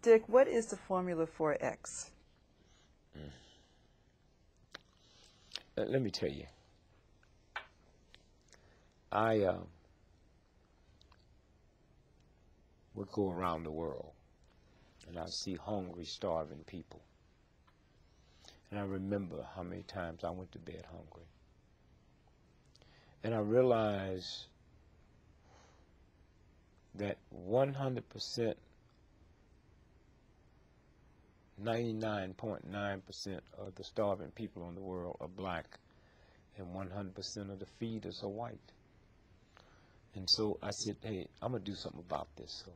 Dick, what is the formula for X? Let me tell you. I would go around the world, and I see hungry, starving people. And I remember how many times I went to bed hungry. And I realized that 100%, 99.9% of the starving people in the world are black, and 100% of the feeders are white. And so I said, hey, I'm going to do something about this. So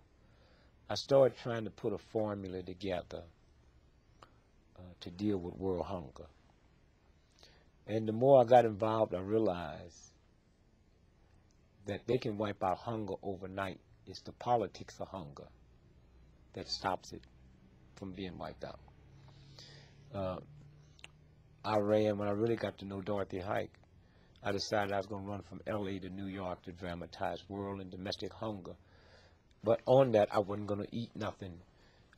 I started trying to put a formula together to deal with world hunger. And the more I got involved, I realized that they can wipe out hunger overnight. It's the politics of hunger that stops it from being wiped out. I ran, when I really got to know Dorothy Height, I decided I was going to run from LA to New York to dramatize world and domestic hunger. But on that, I wasn't going to eat nothing,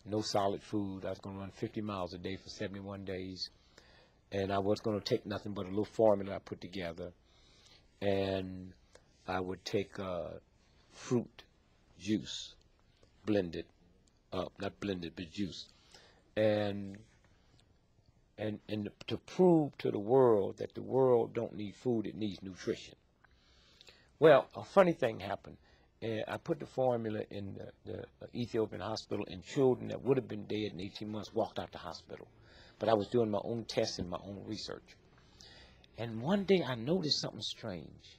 no solid food. I was going to run 50 miles a day for 71 days. And I was going to take nothing but a little formula I put together. And I would take fruit juice, blended up, not blended, but juice. And to prove to the world that the world don't need food, it needs nutrition. Well, a funny thing happened. I put the formula in the Ethiopian hospital, and children that would have been dead in 18 months walked out the hospital. But I was doing my own tests and my own research. And one day I noticed something strange,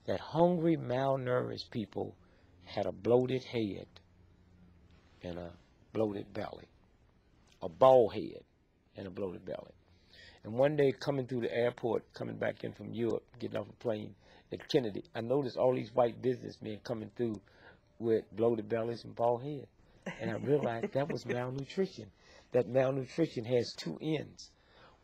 that hungry, malnourished people had a bloated head and a bloated belly, a bald head and a bloated belly. And one day coming through the airport, coming back in from Europe, getting off a plane at Kennedy, I noticed all these white businessmen coming through with bloated bellies and bald heads. And I realized that was malnutrition. That malnutrition has two ends.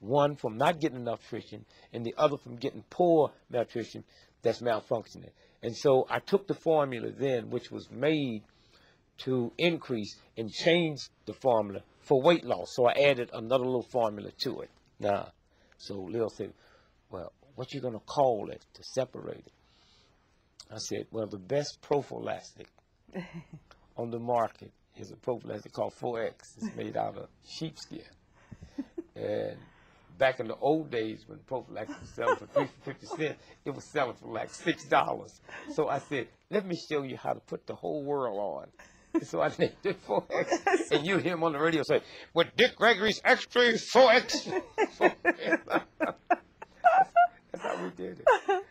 One from not getting enough nutrition, and the other from getting poor malnutrition that's malfunctioning. And so I took the formula then, which was made to increase, and changed the formula for weight loss. So I added another little formula to it. Now, so Lil said, well, what you going to call it to separate it? I said, well, the best prophylactic on the market is a prophylactic called 4X. It's made out of sheepskin. And back in the old days when prophylactic was selling for 50 cents, it was selling for like $6. So I said, let me show you how to put the whole world on. So I named it 4X. And you hear him on the radio say, with Dick Gregory's extra 4X. 4X. That's how we did it.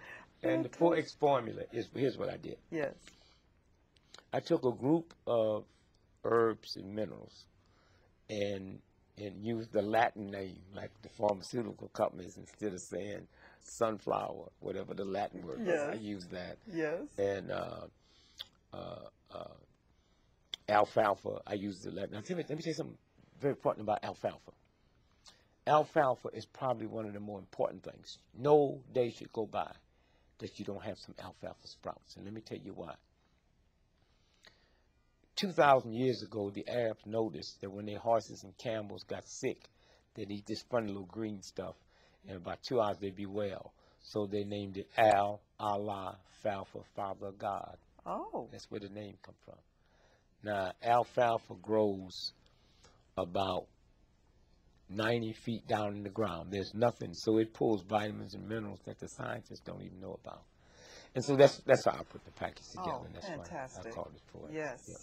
And the 4X formula is, here's what I did. Yes. I took a group of herbs and minerals and used the Latin name, like the pharmaceutical companies, instead of saying sunflower, whatever the Latin word is. Yes. I used that. Yes. And alfalfa, I used the Latin. Now, let me say something very important about alfalfa. Alfalfa is probably one of the more important things. No day should go by that you don't have some alfalfa sprouts. And let me tell you why. 2,000 years ago, the Arabs noticed that when their horses and camels got sick, they'd eat this funny little green stuff, and about 2 hours they'd be well. So they named it Allah, Falfa, Father God. Oh. That's where the name comes from. Now, alfalfa grows about 90 feet down in the ground. There's nothing, so it pulls vitamins and minerals that the scientists don't even know about. And so that's how I put the package together. Oh, and that's fantastic. why I called it 4X. Yes. Yeah.